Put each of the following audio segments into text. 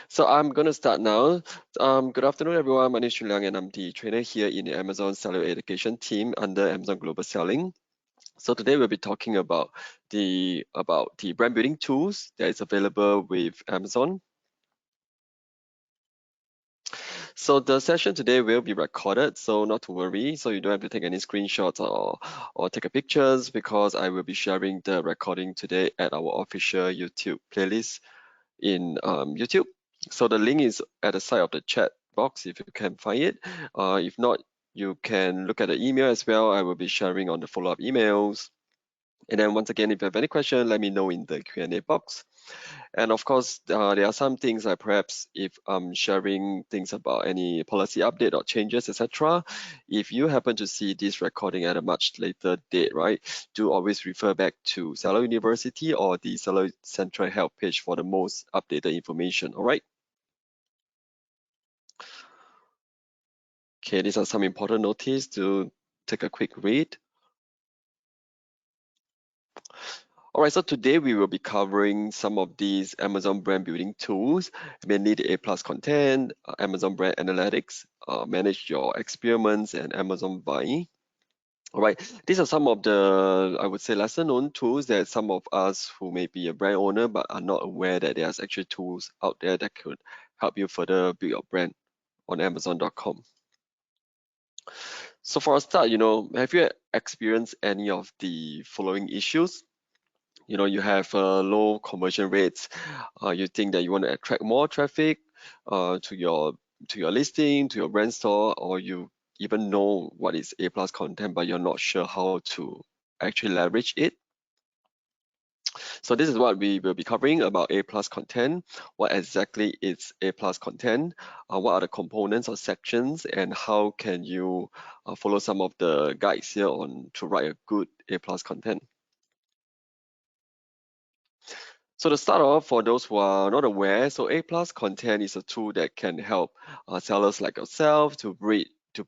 So I'm going to start now. Good afternoon, everyone. My name is Chun Liang, and I'm the trainer here in the Amazon Seller Education team under Amazon Global Selling. So today we'll be talking about the brand building tools that is available with Amazon. So the session today will be recorded, so not to worry. So you don't have to take any screenshots or take a pictures because I will be sharing the recording today at our official YouTube playlist in YouTube. So the link is at the side of the chat box if you can find it. If not, you can look at the email as well. I will be sharing on the follow-up emails. And then once again, if you have any question, let me know in the Q&A box. And of course, there are some things like perhaps if I'm sharing things about any policy update or changes, etc. If you happen to see this recording at a much later date, right, do always refer back to Seller University or the Seller Central Help page for the most updated information, all right? Okay, these are some important notices to take a quick read. All right, so today we will be covering some of these Amazon brand building tools, mainly the A+ content, Amazon brand analytics, manage your experiments, and Amazon buying. All right, these are some of the, I would say, lesser known tools that some of us who may be a brand owner but are not aware that there's actually tools out there that could help you further build your brand on Amazon.com. So for a start, have you experienced any of the following issues? You have low conversion rates. You think that you want to attract more traffic to your listing, to your brand store, or you even know what is A+ content, but you're not sure how to actually leverage it. So this is what we will be covering about A+ content. What exactly is A+ content? What are the components or sections, and how can you follow some of the guides here on to write a good A+ content? So to start off, for those who are not aware, so A+ content is a tool that can help sellers like yourself to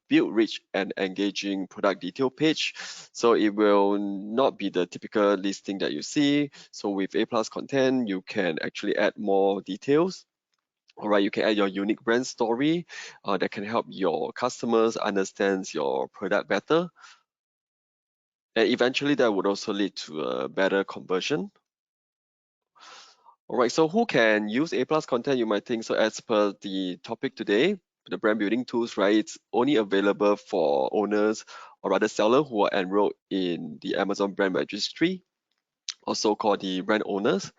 build rich and engaging product detail page. So it will not be the typical listing that you see. So with A+ content, you can actually add more details. All right, you can add your unique brand story that can help your customers understand your product better. And eventually that would also lead to a better conversion. All right, so who can use A+ content, you might think? So as per the topic today, the brand building tools, right, it's only available for owners or rather sellers who are enrolled in the Amazon brand registry, also called the brand owners.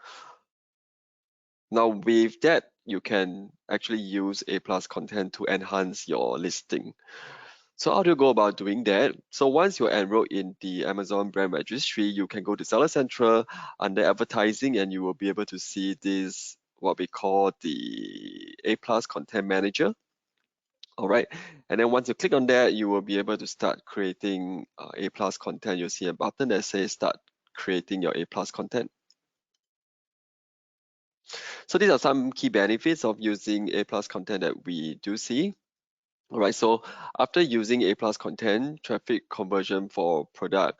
Now with that, you can actually use A+ content to enhance your listing. So how do you go about doing that? So once you're enrolled in the Amazon brand registry, you can go to Seller Central under advertising, and you will be able to see this, what we call the A+ content manager. All right. And then once you click on that, you will be able to start creating A+ content. You'll see a button that says start creating your A+ content. So these are some key benefits of using A+ content that we do see. All right, so after using A+ content, traffic conversion for product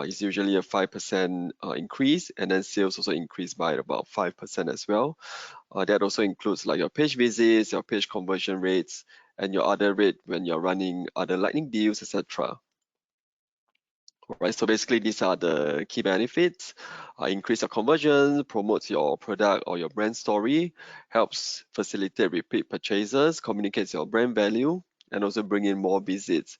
is usually a 5% increase, and then sales also increase by about 5% as well. That also includes like your page visits, your page conversion rates, and your other rate when you're running other lightning deals, etc. All right, so basically these are the key benefits. Increase your conversion, promotes your product or your brand story, helps facilitate repeat purchases, communicates your brand value, and also bring in more visits.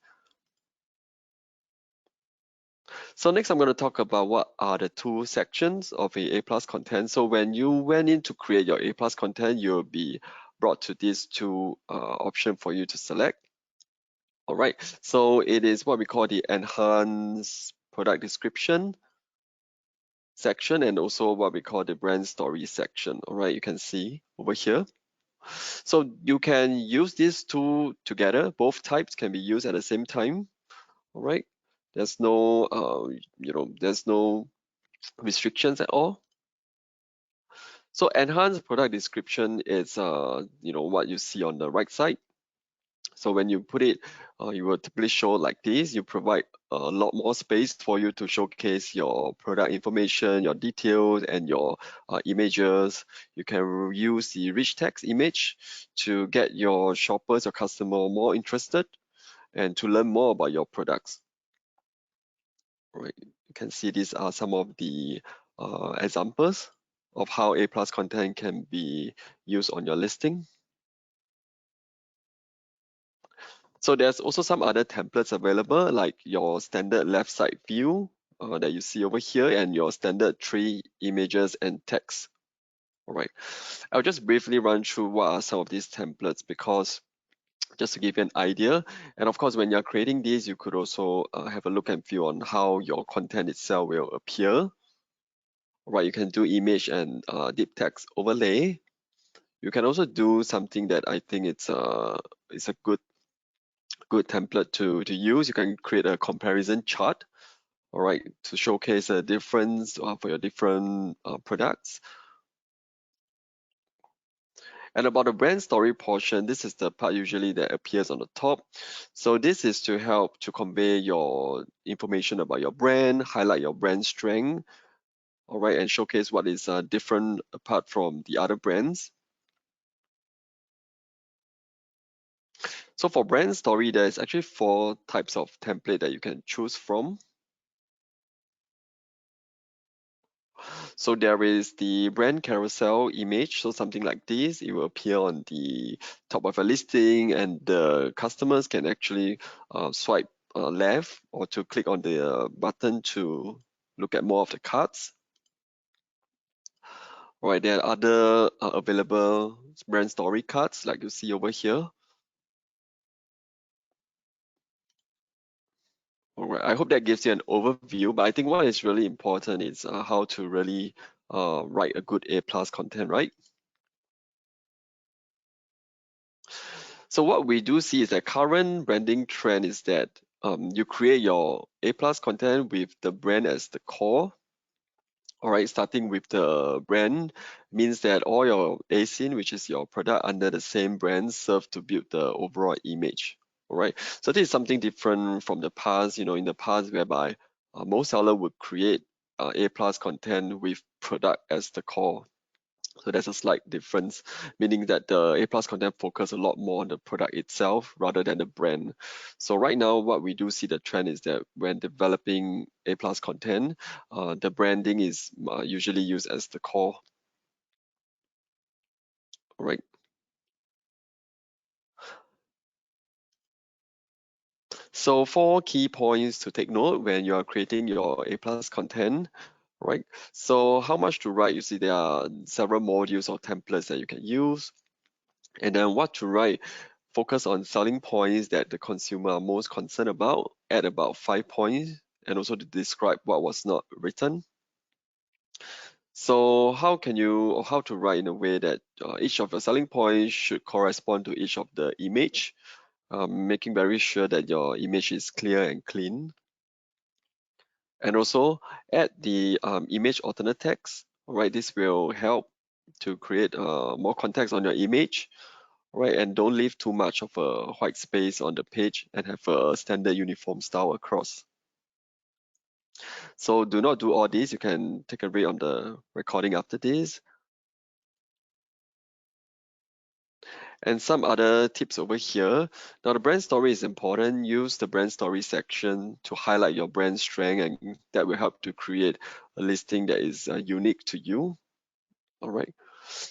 So next I'm going to talk about what are the two sections of A+ content. So when you went in to create your A+ content, you'll be brought to these two options for you to select. All right, so it is what we call the enhanced product description section, and also what we call the brand story section. All right, you can see over here. So you can use these two together. Both types can be used at the same time. All right, there's no there's no restrictions at all. So enhanced product description is what you see on the right side. So when you put it, you will typically show like this. You provide a lot more space for you to showcase your product information, your details, and your images. You can use the rich text image to get your shoppers or customer more interested and to learn more about your products. Right. You can see these are some of the examples of how A plus content can be used on your listing. So there's also some other templates available, like your standard left side view that you see over here, and your standard 3 images and text. All right. I'll just briefly run through what are some of these templates, because just to give you an idea. And of course, when you're creating these, you could also have a look and feel on how your content itself will appear. Right, you can do image and deep text overlay. You can also do something that I think it's a good template to use. You can create a comparison chart, all right, to showcase a difference for your different products. And about the brand story portion, this is the part usually that appears on the top. So this is to help to convey your information about your brand, highlight your brand strength, all right, and showcase what is different apart from the other brands. So for brand story, there's actually 4 types of template that you can choose from. So there is the brand carousel image, so something like this. It will appear on the top of a listing, and the customers can actually swipe left or to click on the button to look at more of the cards. All right, there are other available brand story cards like you see over here. All right, I hope that gives you an overview, but I think what is really important is how to really write a good A plus content, right? So what we do see is that current branding trend is that you create your A plus content with the brand as the core. All right, starting with the brand means that all your ASIN, which is your product under the same brand, serve to build the overall image. All right, so this is something different from the past. In the past, whereby most seller would create A plus content with product as the core. So there's a slight difference, meaning that the A plus content focus a lot more on the product itself rather than the brand. So right now, what we do see the trend is that when developing A plus content, the branding is usually used as the core. Right. So 4 key points to take note when you are creating your A plus content. Right. So how much to write? You see, there are several modules or templates that you can use. And then what to write? Focus on selling points that the consumer are most concerned about, add about 5 points, and also to describe what was not written. So how can you, or how to write in a way that each of the selling points should correspond to each of the image, making very sure that your image is clear and clean. And also add the image alternate text. All right, this will help to create more context on your image. Right, and don't leave too much of a white space on the page, and have a standard uniform style across. So do not do all this. You can take a read on the recording after this. And some other tips over here. Now the brand story is important. Use the brand story section to highlight your brand strength, and that will help to create a listing that is unique to you. All right.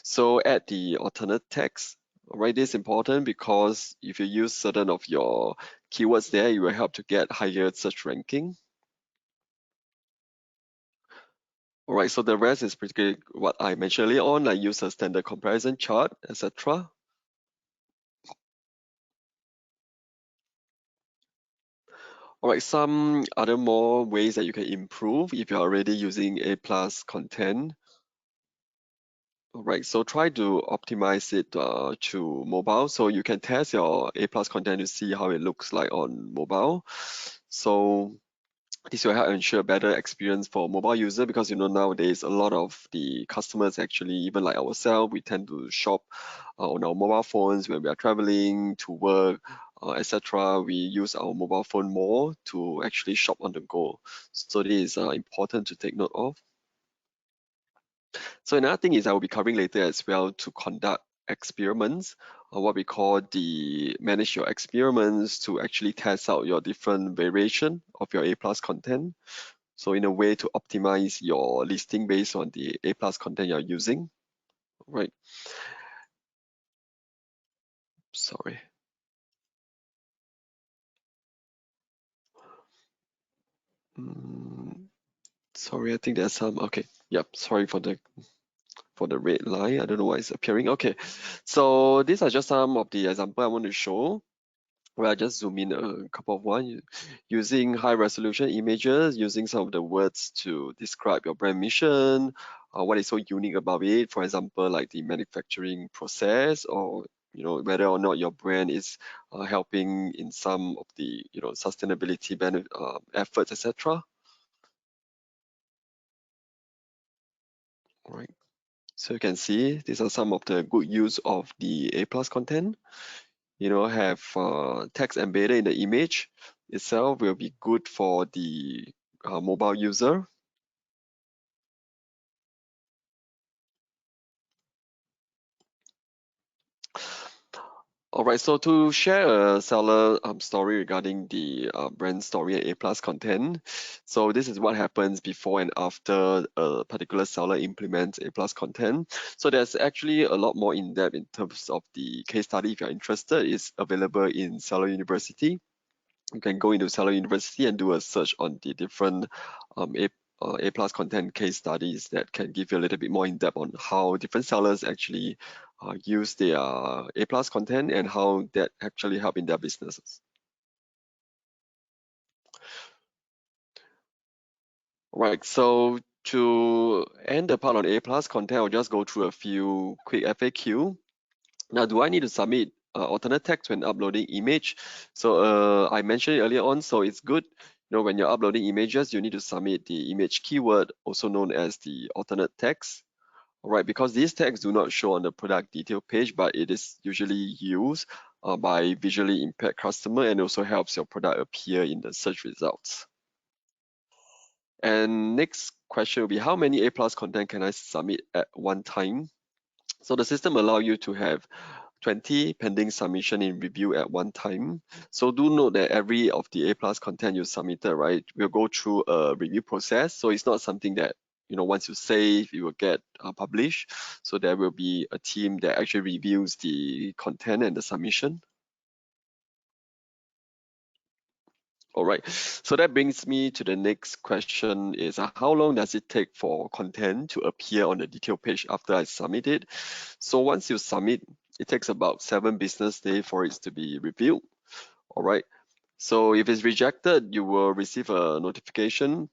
So add the alternate text. All right, this is important because if you use certain of your keywords there, it will help to get higher search ranking. All right, so the rest is basically what I mentioned earlier on, like use a standard comparison chart, etc. All right, some other more ways that you can improve if you're already using A plus content. All right, so try to optimize it to mobile, so you can test your A plus content to see how it looks like on mobile. So this will help ensure better experience for mobile user, because nowadays a lot of the customers, actually even like ourselves, we tend to shop on our mobile phones when we are traveling to work, etc. We use our mobile phone more to actually shop on the go. So this is important to take note of. So another thing is I will be covering later as well to conduct experiments, what we call the manage your experiments to actually test out your different variation of your A plus content. So in a way to optimize your listing based on the A plus content you're using, right? Sorry. Mm, sorry, I think there's some, okay. Yep, sorry for the red line. I don't know why it's appearing. Okay, so these are just some of the example I want to show. Where I just zoom in a couple of one using high resolution images, using some of the words to describe your brand mission, what is so unique about it. For example, like the manufacturing process, or whether or not your brand is helping in some of the sustainability efforts, etc. All right. So you can see these are some of the good use of the A plus content. Have text embedded in the image itself will be good for the mobile user. All right, so to share a seller story regarding the brand story and A plus content. So this is what happens before and after a particular seller implements A plus content. So there's actually a lot more in depth in terms of the case study. If you're interested, it's available in Seller University. You can go into Seller University and do a search on the different A plus content case studies that can give you a little bit more in depth on how different sellers actually use their A plus content and how that actually help in their businesses. Right, so to end the part on A plus content, I'll just go through a few quick FAQ. Now, do I need to submit alternate text when uploading image? So I mentioned it earlier on, so it's good. When you're uploading images, you need to submit the image keyword, also known as the alternate text. All right, because these tags do not show on the product detail page, but it is usually used by visually impaired customer and also helps your product appear in the search results. And next question will be, how many A plus content can I submit at one time? So the system allow you to have 20 pending submission in review at one time. So do note that every of the A plus content you submitted, right, will go through a review process. So it's not something that once you save, you will get published. So there will be a team that actually reviews the content and the submission. All right, so that brings me to the next question is how long does it take for content to appear on the detail page after I submit it? So once you submit, it takes about 7 business days for it to be reviewed. All right, so if it's rejected, you will receive a notification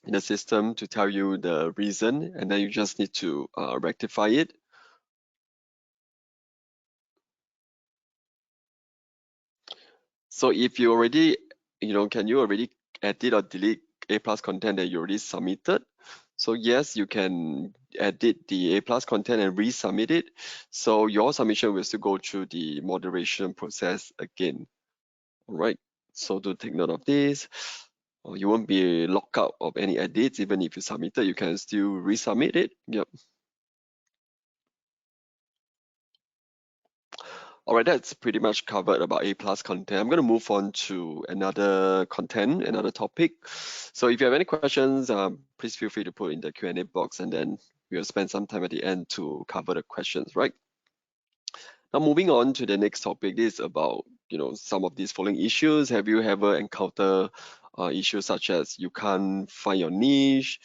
in the system to tell you the reason, and then you just need to rectify it. So if you already, can you already edit or delete A plus content that you already submitted? So yes, you can edit the A plus content and resubmit it. So your submission will still go through the moderation process again. All right. So do take note of this. You won't be locked out of any edits. Even if you submit it, you can still resubmit it. Yep. All right, that's pretty much covered about A plus content. I'm going to move on to another content, another topic. So if you have any questions, please feel free to put in the Q&A box, and then we'll spend some time at the end to cover the questions, right? Now moving on to the next topic, this is about some of these following issues. Have you ever encountered issues such as you can't find your niche,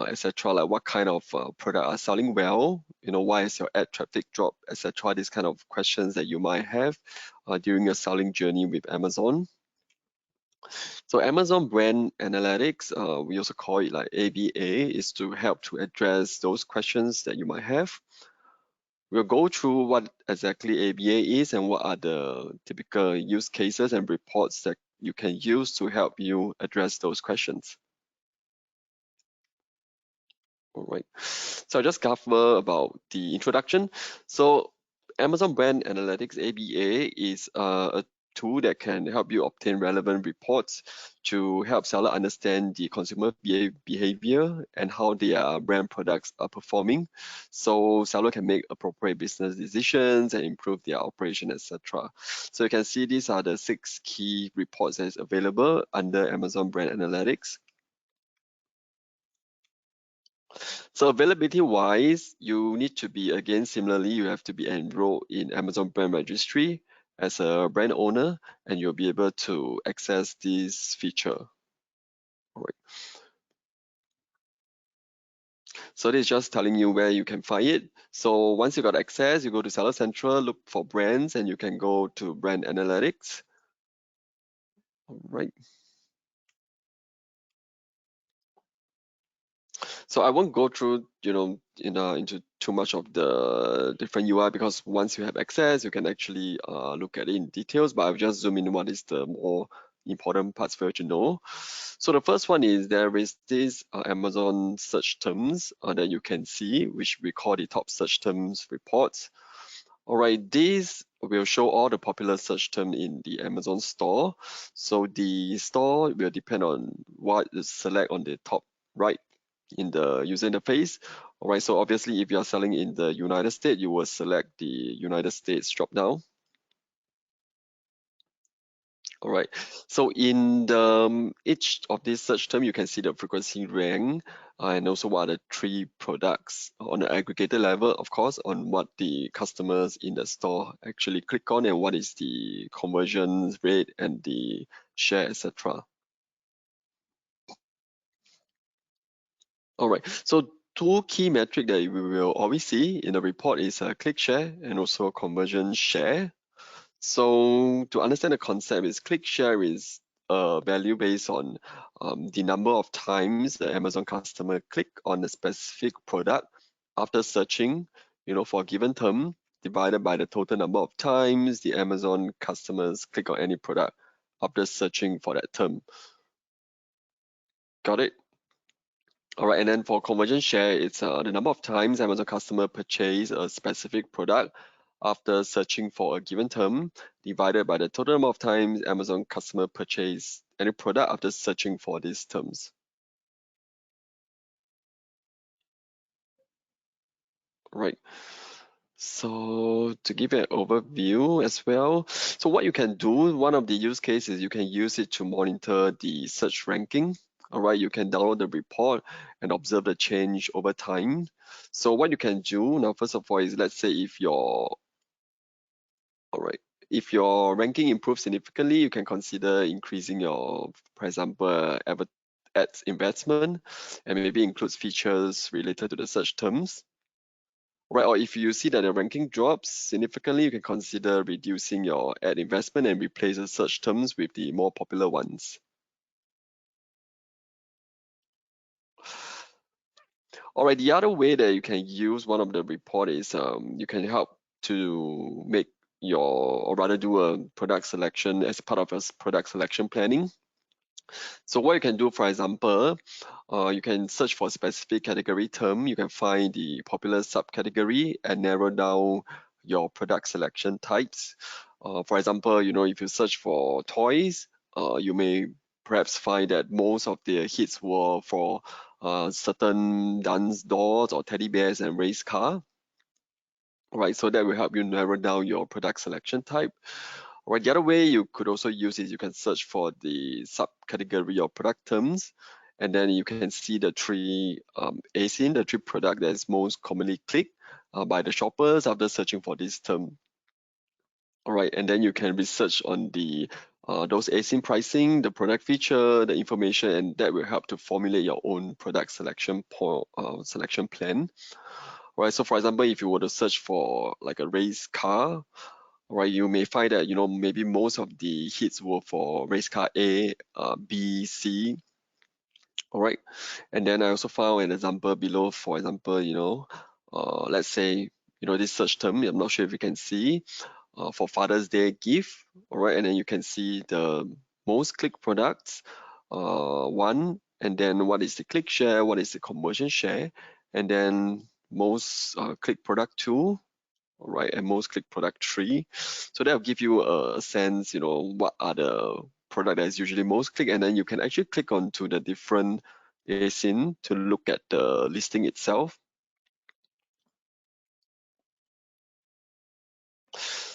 etc. Like what kind of product are selling well? Why is your ad traffic drop, etc. These kind of questions that you might have during your selling journey with Amazon. So Amazon Brand Analytics, we also call it like ABA, is to help to address those questions that you might have. We'll go through what exactly ABA is and what are the typical use cases and reports that you can use to help you address those questions. All right, so I'll just cover about the introduction. So Amazon Brand Analytics, ABA, is a tool that can help you obtain relevant reports to help seller understand the consumer behavior and how their brand products are performing, so seller can make appropriate business decisions and improve their operation, etc. So you can see these are the 6 key reports that is available under Amazon Brand Analytics. So availability wise, you need to be, again, similarly, you have to be enrolled in Amazon Brand Registry as a brand owner, and you'll be able to access this feature. All right. So this is just telling you where you can find it. So once you got access, you go to Seller Central, look for brands, and you can go to Brand Analytics. All right. So I won't go through, into too much of the different UI, because once you have access, you can actually look at it in details, but I'll just zoom in what is the more important parts for you to know. So the first one is there is this Amazon search terms that you can see, which we call the top search terms reports. All right, these will show all the popular search terms in the Amazon store. So the store will depend on what you select on the top right in the user interface. All right, so obviously if you are selling in the United States, you will select the United States drop down. All right, so in the each of these search term, you can see the frequency rank and also what are the 3 products on the aggregated level, of course, on what the customers in the store actually click on and what is the conversion rate and the share, etc. All right, so 2 key metric that we will always see in the report is click share and also conversion share. So to understand the concept, is click share is a value based on the number of times the Amazon customer click on a specific product after searching, for a given term, divided by the total number of times the Amazon customers click on any product after searching for that term. Got it? All right, and then for conversion share, it's the number of times Amazon customer purchase a specific product after searching for a given term, divided by the total number of times Amazon customer purchase any product after searching for these terms. Right. So to give you an overview as well, so what you can do, one of the use cases, you can use it to monitor the search ranking. All right, you can download the report and observe the change over time. So what you can do now, first of all, is let's say if your all right, if your ranking improves significantly, you can consider increasing your, for example, ads investment, and maybe includes features related to the search terms. Right, or if you see that the ranking drops significantly, you can consider reducing your ad investment and replace the search terms with the more popular ones. All right, the other way that you can use one of the report is you can help to make your, or rather do a product selection as part of a product selection planning. So what you can do, for example, you can search for a specific category term. You can find the popular subcategory and narrow down your product selection types. For example, if you search for toys, you may perhaps find that most of the hits were for certain dance dolls or teddy bears and race car. Right, so that will help you narrow down your product selection type. Right, the other way you could also use is you can search for the subcategory or product terms, and then you can see the 3 ASIN, the 3 product that is most commonly clicked by the shoppers after searching for this term. All right, and then you can research on the those ASIN pricing, the product feature, the information, and that will help to formulate your own product selection plan. Right, so for example, if you were to search for like a race car, right, you may find that maybe most of the hits were for race car A, B, C. All right, and then I also found an example below. For example, let's say this search term. I'm not sure if you can see for Father's Day gift. All right, and then you can see the most click products, one, and then what is the click share, what is the conversion share, and then most click product two. all right, and most click product 3. So that'll give you a sense, what are the product that is usually most click, and then you can actually click onto the different ASIN to look at the listing itself.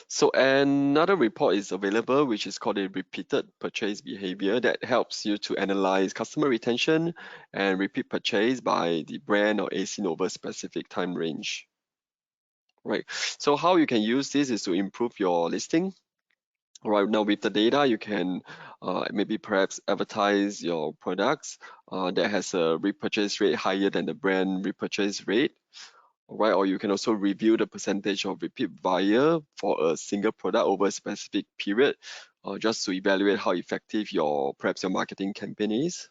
So another report is available, which is called a repeated purchase behavior, that helps you to analyze customer retention and repeat purchase by the brand or ASIN over specific time range. Right. So how you can use this is to improve your listing. Right now with the data, you can maybe perhaps advertise your products that has a repurchase rate higher than the brand repurchase rate. Right, or you can also review the percentage of repeat buyer for a single product over a specific period, just to evaluate how effective perhaps your marketing campaign is.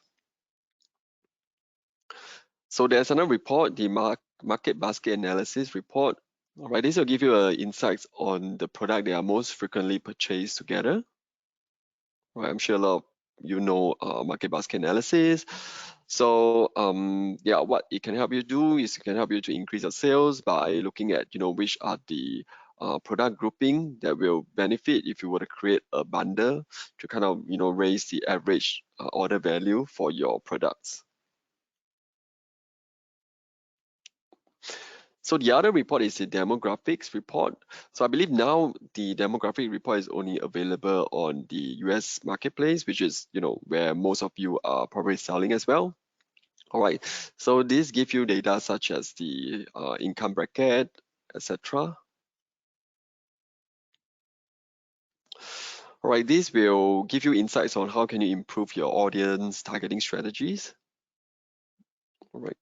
So there's another report, the market basket analysis report. All right, this will give you insights on the product that are most frequently purchased together. Right, I'm sure a lot of market basket analysis. So yeah, what it can help you do is it can help you to increase your sales by looking at which are the product grouping that will benefit if you were to create a bundle to kind of raise the average order value for your products. So the other report is the demographics report. So I believe now the demographic report is only available on the US marketplace, which is where most of you are probably selling as well. All right. So this gives you data such as the income bracket, etc. All right. This will give you insights on how can you improve your audience targeting strategies. All right.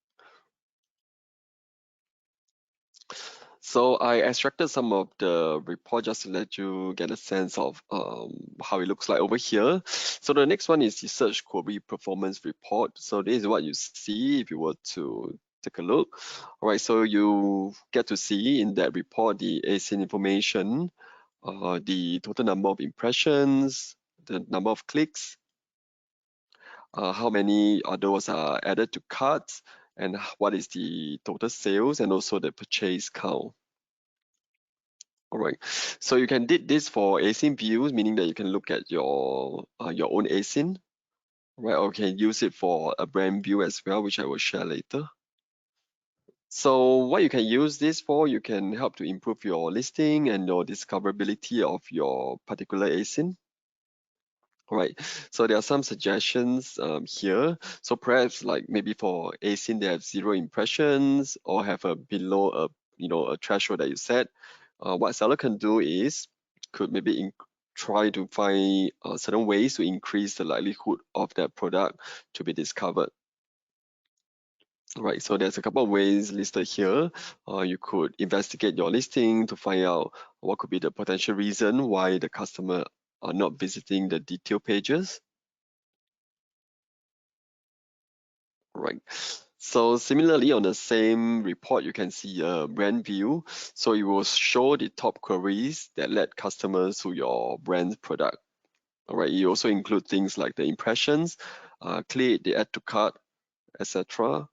So I extracted some of the report just to let you get a sense of how it looks like over here. So the next one is the search query performance report. So this is what you see if you were to take a look. All right, so you get to see in that report the ASIN information, the total number of impressions, the number of clicks, how many of those are added to carts, and what is the total sales, and also the purchase count. All right. So you can did this for ASIN views, meaning that you can look at your own ASIN, right? Or you can use it for a brand view as well, which I will share later. So what you can use this for, you can help to improve your listing and your discoverability of your particular ASIN. Right. So there are some suggestions here. So perhaps like maybe for ASIN they have 0 impressions or have a below a threshold that you set. What seller can do is could maybe try to find certain ways to increase the likelihood of that product to be discovered. Right, so there's a couple of ways listed here. You could investigate your listing to find out what could be the potential reason why the customer are not visiting the detail pages. Right. So similarly, on the same report, you can see a brand view. So it will show the top queries that led customers to your brand product. All right. You also include things like the impressions, click, the add to cart, etc.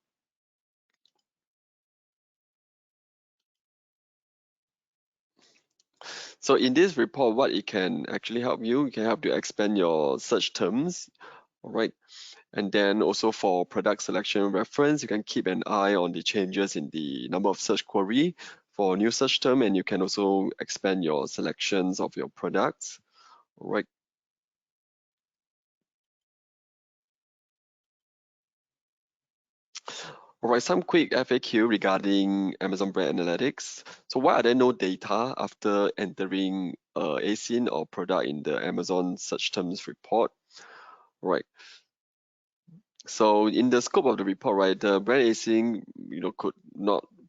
So in this report, what it can actually help you, it can help you expand your search terms. All right. And then also for product selection reference, you can keep an eye on the changes in the number of search query for new search term, and you can also expand your selections of your products. All right. All right, some quick FAQ regarding Amazon Brand Analytics. So why are there no data after entering ASIN or product in the Amazon search terms report? Right. So in the scope of the report, right, the brand ASIN, could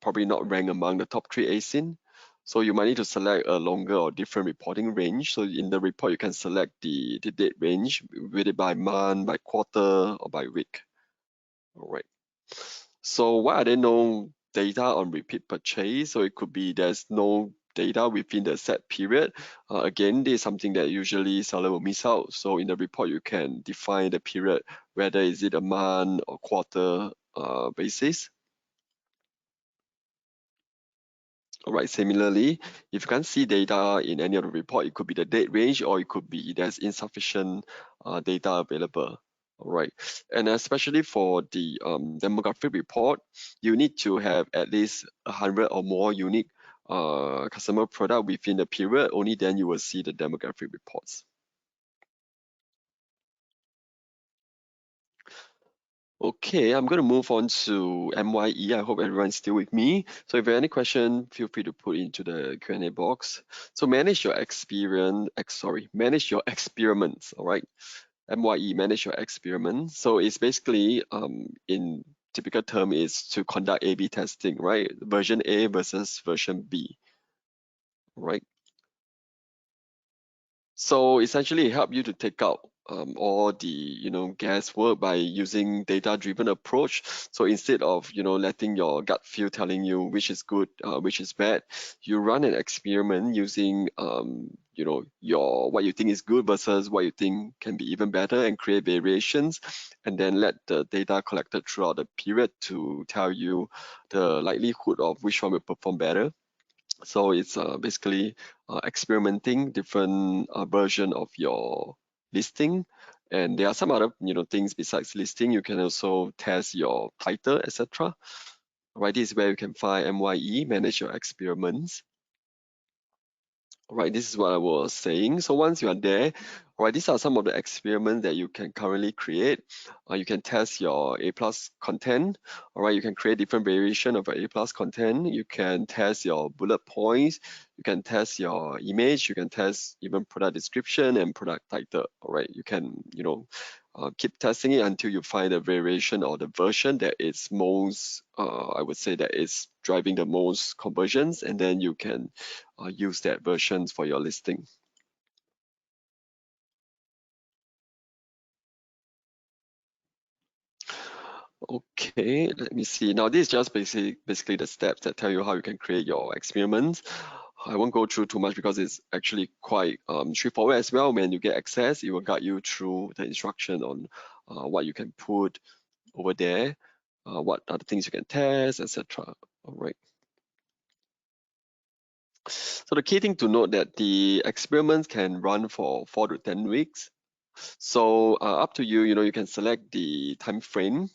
probably not rank among the top 3 ASIN. So you might need to select a longer or different reporting range. So in the report, you can select the date range, whether by month, by quarter, or by week. All right. So why are there no data on repeat purchase? So it could be there's no data within the set period. Again, this is something that usually seller will miss out. So in the report, you can define the period, whether is it a month or quarter basis. All right, similarly, if you can't see data in any of the report, it could be the date range or it could be there's insufficient data available. All right, and especially for the demographic report, you need to have at least 100 or more unique customer product within the period. Only then you will see the demographic reports. Okay, I'm going to move on to MYE. I hope everyone's still with me. So if you have any question, feel free to put into the Q&A box. So manage your experiments, all right? MYE, manage your experiments. So it's basically, in typical term, is to conduct A/B testing, right? Version A versus version B, right? So essentially, it helps you to take out all the guesswork by using data-driven approach. So instead of letting your gut feel telling you which is good, which is bad, you run an experiment using your what you think is good versus what you think can be even better, and create variations, and then let the data collected throughout the period to tell you the likelihood of which one will perform better. So it's basically experimenting different version of your listing. And there are some other things besides listing. You can also test your title, etc. Right, this is where you can find MYE, manage your experiments. Right, this is what I was saying. So once you are there, right, these are some of the experiments that you can currently create. You can test your A plus content. All right, you can create different variation of your A plus content. You can test your bullet points. You can test your image. You can test even product description and product title. All right, you can keep testing it until you find a variation or the version that is most, I would say, that is driving the most conversions, and then you can use that versions for your listing. Okay, let me see. Now this is just basically the steps that tell you how you can create your experiments. I won't go through too much because it's actually quite straightforward as well. When you get access, it will guide you through the instruction on what you can put over there, what are the things you can test, etc. All right. So the key thing to note that the experiments can run for 4 to 10 weeks. So up to you, you can select the time frame.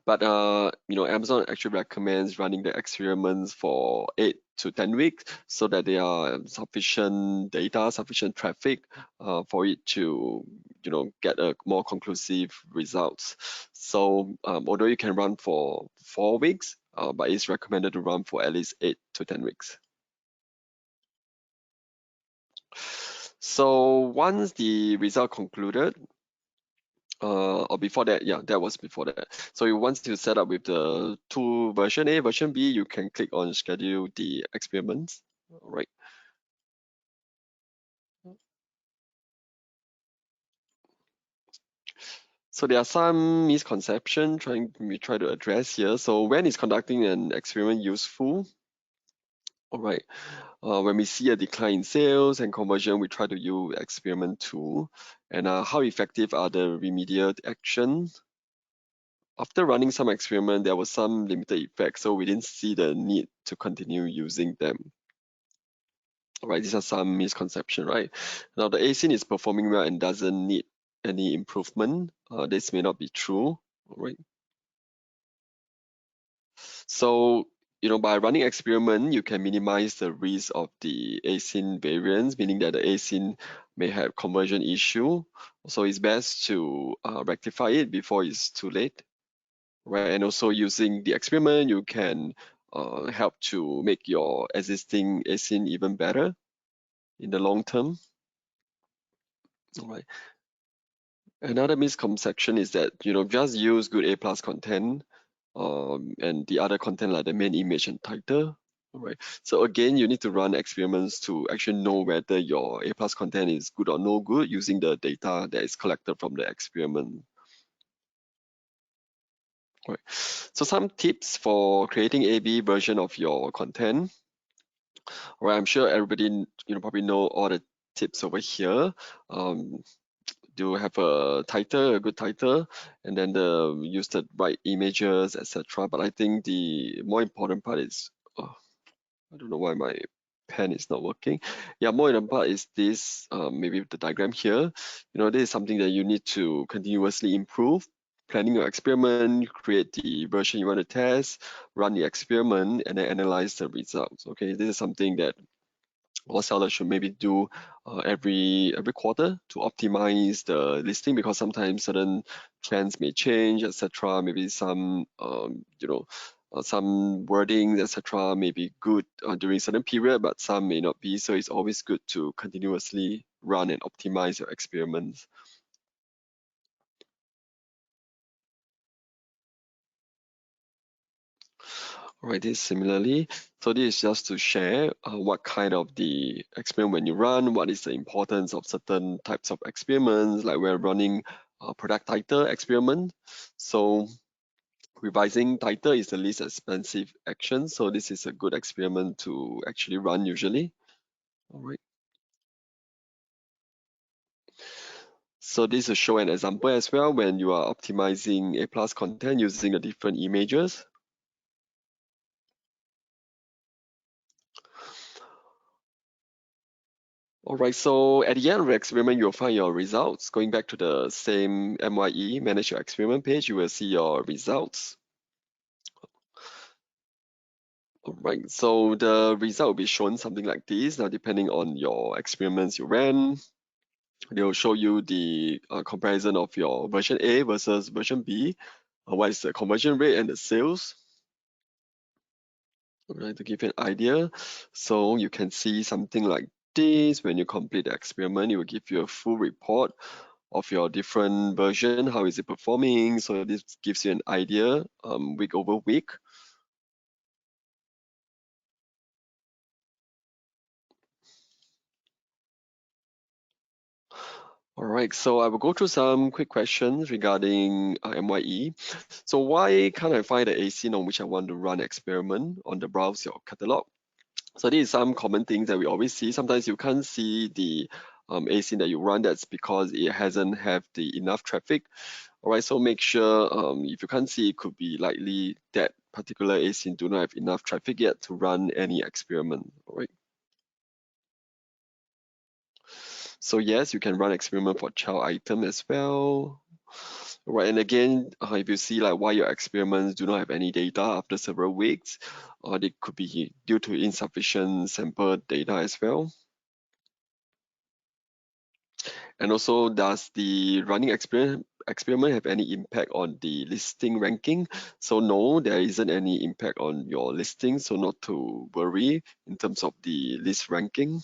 But Amazon actually recommends running the experiments for 8 to 10 weeks so that there are sufficient data, sufficient traffic for it to get a more conclusive results. So although you can run for 4 weeks, but it's recommended to run for at least 8 to 10 weeks. So once the result concluded, or before that, yeah, that was before that. So once you set up with the two version A, version B, you can click on schedule the experiments. All right. So there are some misconception we try to address here. So when is conducting an experiment useful? All right. When we see a decline in sales and conversion, we try to use experiment tool. And how effective are the remedial actions? After running some experiment, there was some limited effect, so we didn't see the need to continue using them. Right, these are some misconception, right? Now the ASIN is performing well and doesn't need any improvement. This may not be true, right? So, by running experiment, you can minimize the risk of the ASIN variance, meaning that the ASIN may have conversion issue. So it's best to rectify it before it's too late. Right, and also using the experiment, you can help to make your existing ASIN even better in the long term. All right. Another misconception is that just use good A plus content, and the other content like the main image and title. All right. So again, you need to run experiments to actually know whether your A plus content is good or no good using the data that is collected from the experiment. Right. So some tips for creating A/B version of your content. Right, I'm sure everybody probably know all the tips over here. Do have a title, a good title, and then use the right images, etc. But I think the more important part is I don't know why my pen is not working. Yeah, more important part is this, maybe the diagram here. This is something that you need to continuously improve. Planning your experiment, create the version you want to test, run the experiment, and then analyze the results. Okay, this is something that all sellers should maybe do every quarter to optimize the listing, because sometimes certain trends may change, etc. Maybe some wording, etc. may be good during certain period, but some may not be. So it's always good to continuously run and optimize your experiments. Alright, this similarly. So this is just to share what kind of the experiment when you run, what is the importance of certain types of experiments, like we're running a product title experiment. So revising title is the least expensive action. So this is a good experiment to actually run usually. Alright. So this will show an example as well when you are optimizing A plus content using the different images. All right, so at the end of the experiment, you'll find your results. Going back to the same MYE, manage your experiment page, you will see your results. All right, so the result will be shown something like this. Now, depending on your experiments you ran, they will show you the comparison of your version A versus version B. What is the conversion rate and the sales? All right, to give you an idea. So you can see something like this. When you complete the experiment, it will give you a full report of your different version, how is it performing. So this gives you an idea week over week. All right, so I will go through some quick questions regarding MYE. So why can't I find the ASIN on which I want to run experiment on the browse your catalog? So these are some common things that we always see. Sometimes you can't see the ASIN that you run. That's because it hasn't have the enough traffic. All right, so make sure if you can't see, it could be likely that particular ASIN do not have enough traffic yet to run any experiment. All right. So yes, you can run experiment for child item as well. All right, and again, if you see like why your experiments do not have any data after several weeks, or it could be due to insufficient sample data as well. And also, does the running experiment have any impact on the listing ranking? So no, there isn't any impact on your listing, so not to worry in terms of the list ranking.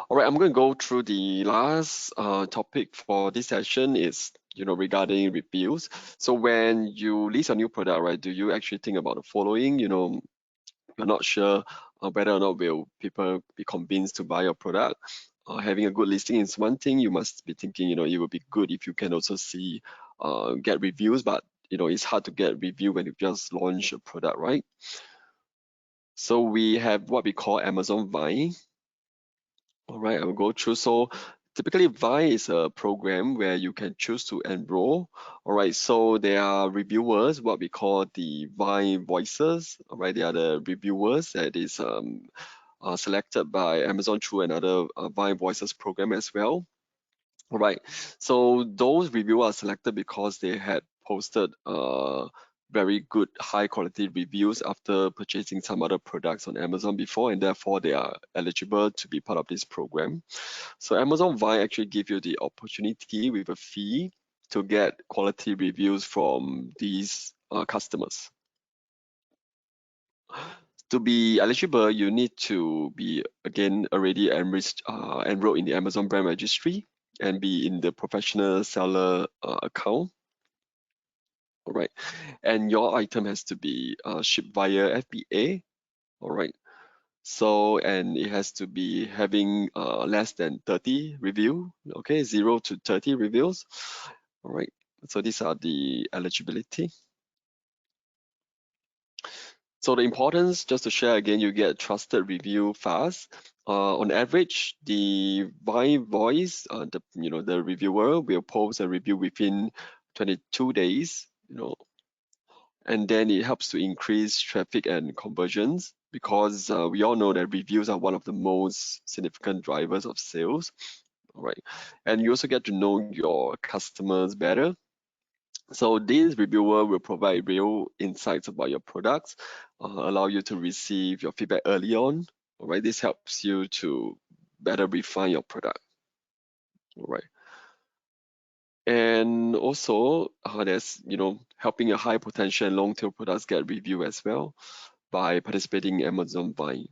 All right, I'm going to go through the last topic for this session is regarding reviews. So when you list a new product, right, do you actually think about the following? You're not sure whether or not will people be convinced to buy your product. Having a good listing is one thing. You must be thinking, it would be good if you can also see get reviews, but it's hard to get review when you just launch a product, right? So we have what we call Amazon Vine. All right, I will go through. So typically Vine is a program where you can choose to enroll. All right, so there are reviewers, what we call the Vine voices. All right, they are the reviewers that is selected by Amazon through another Vine Voices program as well. All right, so those reviewers are selected because they had posted very good high quality reviews after purchasing some other products on Amazon before, and therefore they are eligible to be part of this program. So Amazon Vine actually give you the opportunity with a fee to get quality reviews from these customers. To be eligible, you need to be again already enrolled in the Amazon brand registry and be in the professional seller account. All right, and your item has to be shipped via FBA. All right, so and it has to be having less than 30 review. Okay, 0 to 30 reviews. All right, so these are the eligibility. So the importance, just to share again, you get trusted review fast. On average, the Vine voice, the reviewer will post a review within 22 days. And then it helps to increase traffic and conversions because we all know that reviews are one of the most significant drivers of sales. All right. And you also get to know your customers better. So this reviewer will provide real insights about your products, allow you to receive your feedback early on. All right. This helps you to better refine your product. All right. And also, there's helping your high potential and long tail products get review as well by participating in Amazon buying.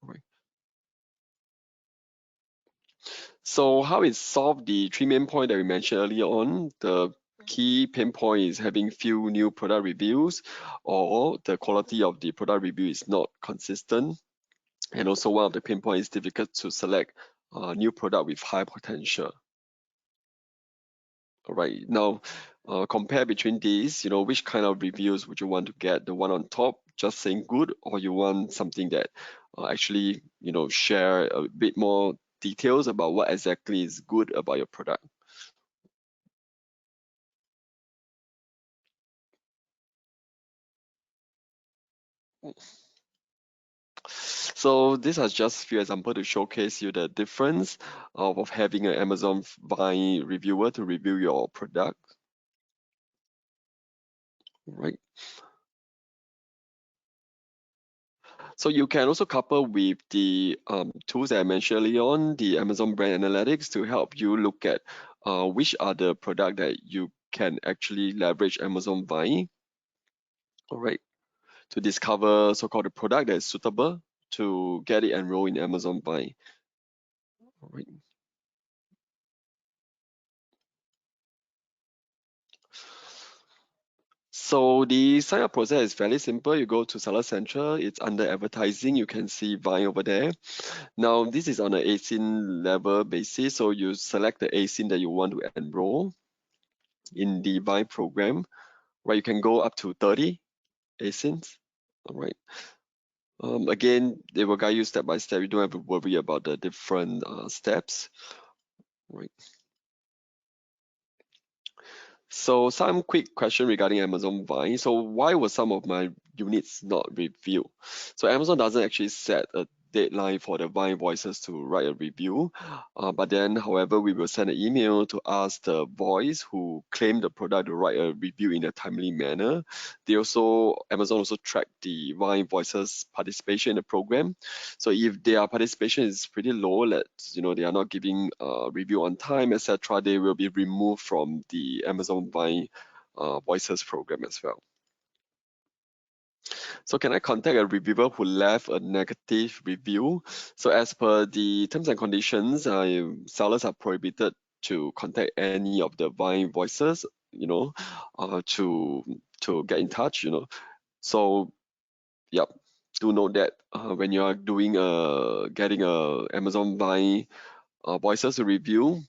Right. So how it solved the three main point that we mentioned earlier on. The key pain point is having few new product reviews, or the quality of the product review is not consistent. And also one of the pain points is difficult to select a new product with high potential. All right. Now, compare between these, which kind of reviews would you want to get? The one on top, just saying good, or you want something that actually, share a bit more details about what exactly is good about your product? So these are just few examples to showcase you the difference of having an Amazon buying reviewer to review your product, right? So you can also couple with the tools that I mentioned earlier on, the Amazon Brand Analytics, to help you look at which are the product that you can actually leverage Amazon buying, all right, to discover so-called the product that is suitable to get it enrolled in Amazon buying, all right. So the sign up process is fairly simple. You go to Seller Central, it's under advertising. You can see buying over there. Now, this is on an ASIN level basis. So you select the ASIN that you want to enroll in the buy program, where you can go up to 30 ASINs. All right. Again, they will guide you step by step. You don't have to worry about the different steps. Right. So some quick question regarding Amazon buying. So why were some of my units not reviewed? So Amazon doesn't actually set a deadline for the buying voices to write a review. But then, however, we will send an email to ask the voice who claimed the product to write a review in a timely manner. Amazon also track the buying voices participation in the program. So if their participation is pretty low, they are not giving a review on time, etc., they will be removed from the Amazon buying voices program as well. So can I contact a reviewer who left a negative review? So as per the terms and conditions, sellers are prohibited to contact any of the buying voices, to get in touch. So, yep, do note that when you are getting a Amazon buying voices to review,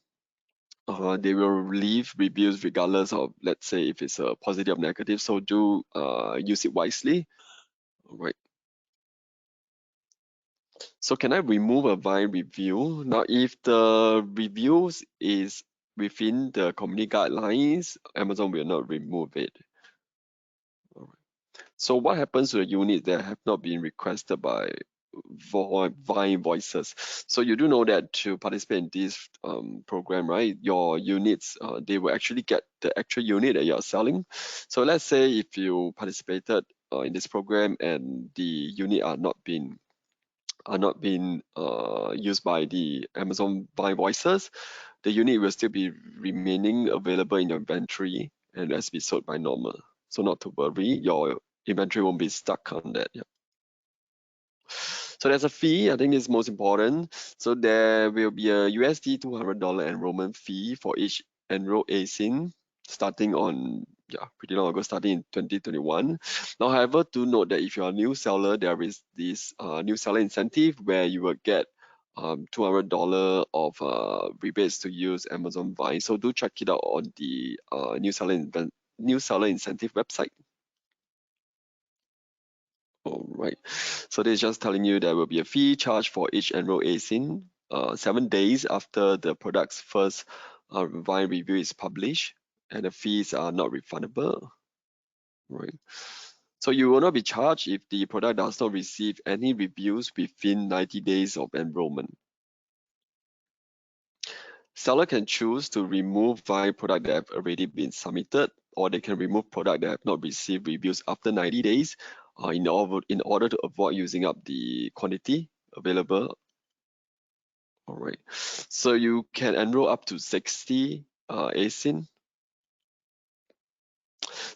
they will leave reviews regardless of, let's say, if it's a positive or negative. So do use it wisely. All right. So can I remove a buying review? Now, if the reviews is within the company guidelines, Amazon will not remove it. All right. So what happens to the units that have not been requested by buying voices? So you do know that to participate in this program, right, your units, they will actually get the actual unit that you're selling. So let's say if you participated in this program and the unit are not being used by the Amazon buy voices, the unit will still be remaining available in your inventory and as be sold by normal. So not to worry, your inventory won't be stuck on that. Yeah. So there's a fee. I think it's most important. So there will be a USD $200 enrollment fee for each enrolled ASIN starting on pretty long ago, starting in 2021. Now, however, do note that if you're a new seller, there is this new seller incentive where you will get $200 of rebates to use Amazon Buy. So do check it out on the new seller incentive website. All right. So this is just telling you there will be a fee charged for each enrolled ASIN 7 days after the product's first Vine review is published, and the fees are not refundable. right? So you will not be charged if the product does not receive any reviews within 90 days of enrollment. Seller can choose to remove via product that have already been submitted, or they can remove product that have not received reviews after 90 days in order to avoid using up the quantity available. All right. So you can enroll up to 60 ASIN.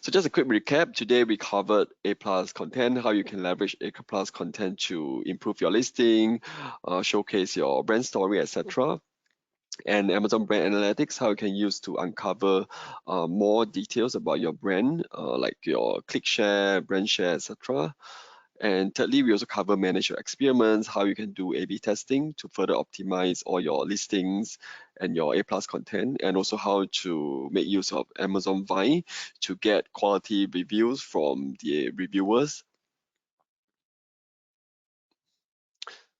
So just a quick recap. Today we covered A+ content, how you can leverage A+ content to improve your listing, showcase your brand story, etc. And Amazon Brand Analytics, how you can use to uncover more details about your brand, like your click share, brand share, etc. And thirdly, we also cover manage your experiments, how you can do A/B testing to further optimize all your listings and your A+ content, and also how to make use of Amazon Vine to get quality reviews from the reviewers.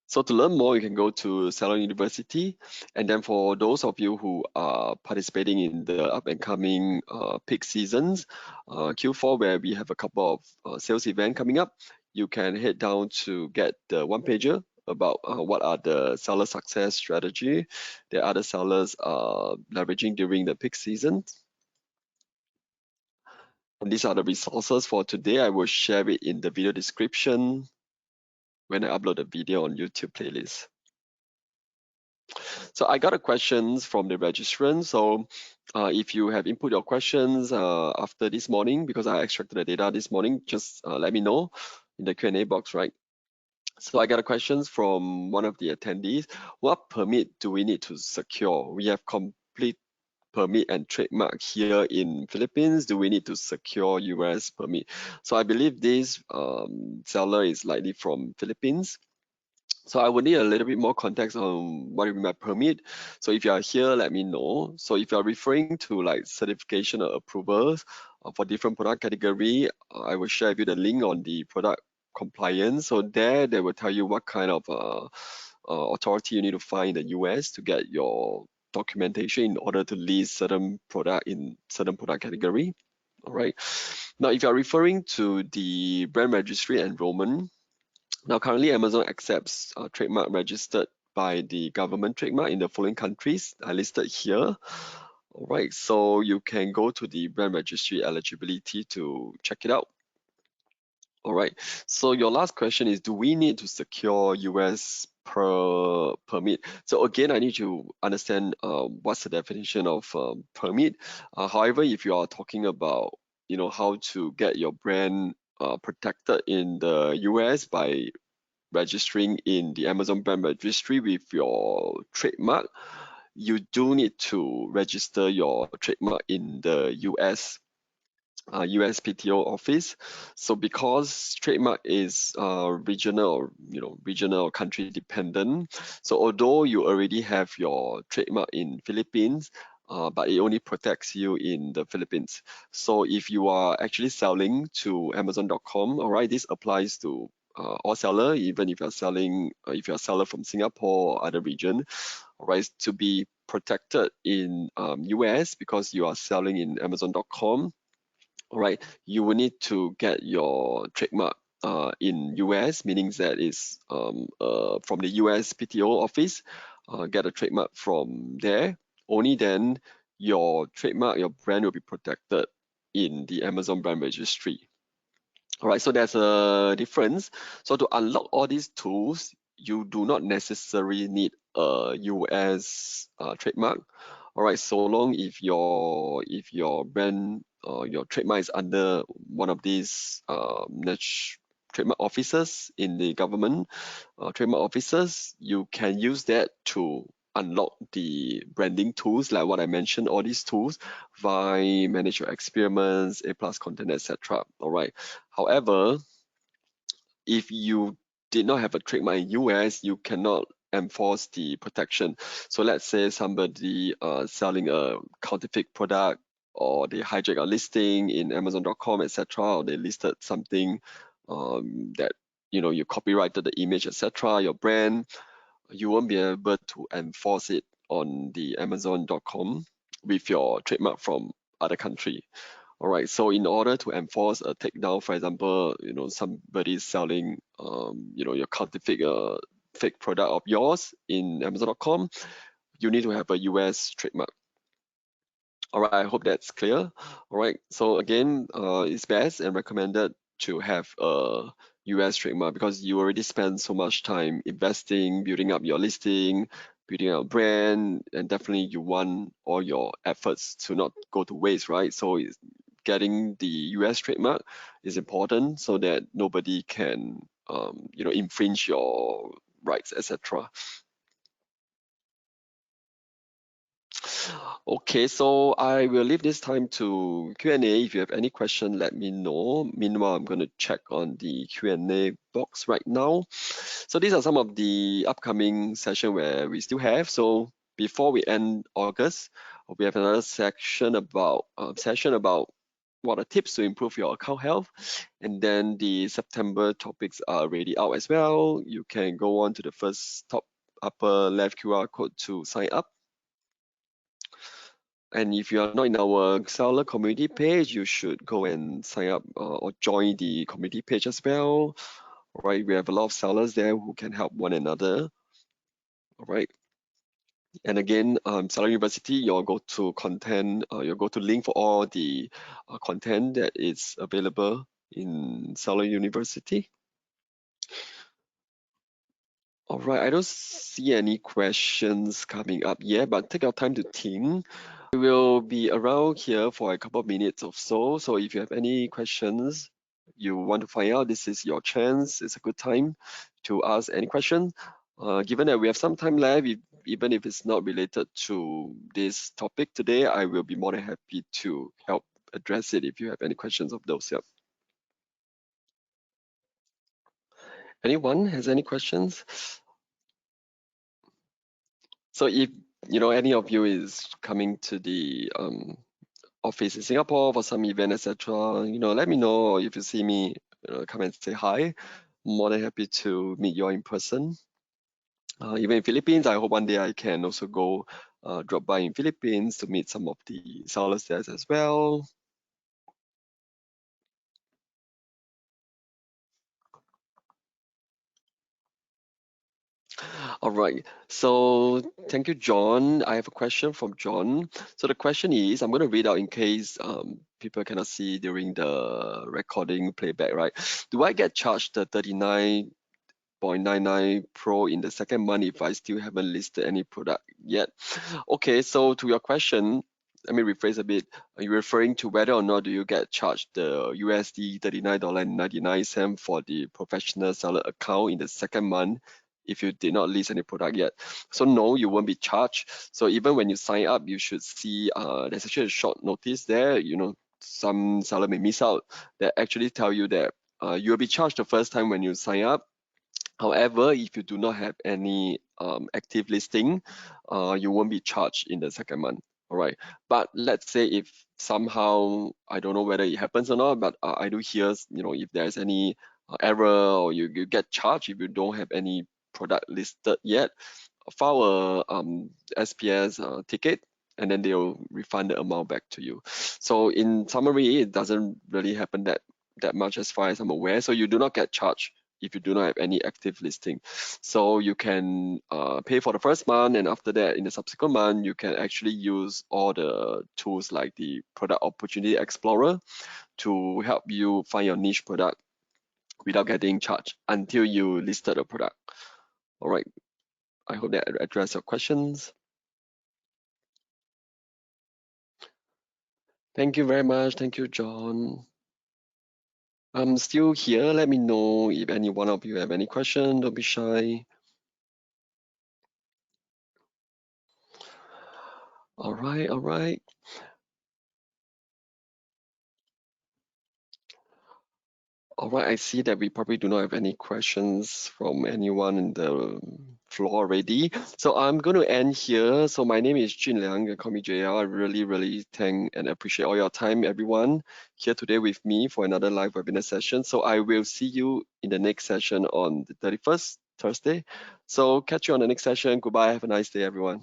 So to learn more, you can go to Salon University. And then for those of you who are participating in the up and coming peak seasons, Q4, where we have a couple of sales events coming up, you can head down to get the one pager about what are the seller success strategy that other sellers are leveraging during the peak season. And these are the resources for today. I will share it in the video description when I upload the video on YouTube playlist. So I got a questions from the registrants. So if you have input your questions after this morning, because I extracted the data this morning, just let me know in the Q&A box, right? So I got a questions from one of the attendees. What permit do we need to secure? We have complete permit and trademark here in Philippines. Do we need to secure US permit? So I believe this seller is likely from Philippines. So I would need a little bit more context on what you mean by permit. So if you are here, let me know. So if you are referring to like certification or approvals for different product category, I will share with you the link on the product compliance. So there, they will tell you what kind of authority you need to find in the US to get your documentation in order to list certain product in certain product category. All right. Now, if you are referring to the brand registry enrollment, now, currently, Amazon accepts trademark registered by the government trademark in the following countries I listed here. All right, so you can go to the brand registry eligibility to check it out. All right, so your last question is, do we need to secure US permit? So again, I need to understand what's the definition of permit. However, if you are talking about, how to get your brand protected in the US by registering in the Amazon brand registry with your trademark, you do need to register your trademark in the US USPTO office. So because trademark is regional or country dependent, so although you already have your trademark in Philippines, but it only protects you in the Philippines. So if you are actually selling to Amazon.com, all right, this applies to all seller, even if you're selling, if you're a seller from Singapore or other region, all right, to be protected in US because you are selling in Amazon.com. All right, you will need to get your trademark in US, meaning that is from the US PTO office, get a trademark from there. Only then your trademark, your brand will be protected in the Amazon brand registry. All right, so there's a difference. So to unlock all these tools, you do not necessarily need a US trademark. All right, so long if your brand your trademark is under one of these trademark officers in the government, trademark officers, you can use that to unlock the branding tools like what I mentioned, all these tools, Vine, manage your experiments, A+ content, etc. All right. However, if you did not have a trademark in US, you cannot enforce the protection. So let's say somebody selling a counterfeit product, or they hijack a listing in Amazon.com, etc., or they listed something that you copyrighted the image, etc., your brand, you won't be able to enforce it on the Amazon.com with your trademark from other country. All right, so in order to enforce a takedown, for example, somebody is selling, your counterfeit fake product of yours in Amazon.com, you need to have a US trademark. All right, I hope that's clear. All right, so again, it's best and recommended to have a US trademark because you already spend so much time investing, building up your listing, building up brand, and definitely you want all your efforts to not go to waste, right? So getting the US trademark is important so that nobody can, infringe your rights, etc. Okay, so I will leave this time to Q&A. If you have any question, let me know. Meanwhile, I'm going to check on the Q&A box right now. So these are some of the upcoming session where we still have. So before we end August, we have another session about what are tips to improve your account health. And then the September topics are already out as well. You can go on to the first top upper left QR code to sign up. And if you are not in our seller community page, you should go and sign up or join the community page as well. All right, we have a lot of sellers there who can help one another. All right. And again, Seller University, your go-to content, your go-to link for all the content that is available in Seller University. All right, I don't see any questions coming up yet, but take your time to think. We will be around here for a couple of minutes or so. So if you have any questions you want to find out, this is your chance. It's a good time to ask any question. Given that we have some time left, even if it's not related to this topic today, I will be more than happy to help address it if you have any questions of those. Yep. Anyone has any questions? So if any of you is coming to the office in Singapore for some event, etc., let me know. Or if you see me, come and say hi. More than happy to meet you all in person. Even in Philippines, I hope one day I can also go drop by in Philippines to meet some of the sellers there as well. All right. So thank you, John. I have a question from John. So the question is, I'm going to read out in case people cannot see during the recording playback, right? Do I get charged the 39.99 Pro in the second month if I still haven't listed any product yet? Okay, so to your question, let me rephrase a bit. Are you referring to whether or not do you get charged the USD $39.99 for the professional seller account in the second month if you did not list any product yet? So no, you won't be charged. So even when you sign up, you should see there's actually a short notice there. Some seller may miss out that actually tell you that you'll be charged the first time when you sign up. However, if you do not have any active listing, you won't be charged in the second month. All right. But let's say if somehow, I don't know whether it happens or not, but I do hear, if there's any error or you get charged if you don't have any product listed yet, file a SPS ticket, and then they'll refund the amount back to you. So in summary, it doesn't really happen that much as far as I'm aware. So you do not get charged if you do not have any active listing. So you can pay for the first month, and after that, in the subsequent month, you can actually use all the tools like the Product Opportunity Explorer to help you find your niche product without getting charged until you listed a product. All right. I hope that addressed your questions. Thank you very much. Thank you, John. I'm still here. Let me know if any one of you have any question. Don't be shy. All right, all right. All right, I see that we probably do not have any questions from anyone in the floor already. So I'm going to end here. So my name is Jun Liang. You can call me JL. I really, really thank and appreciate all your time, everyone, here today with me for another live webinar session. So I will see you in the next session on the 31st, Thursday. So catch you on the next session. Goodbye. Have a nice day, everyone.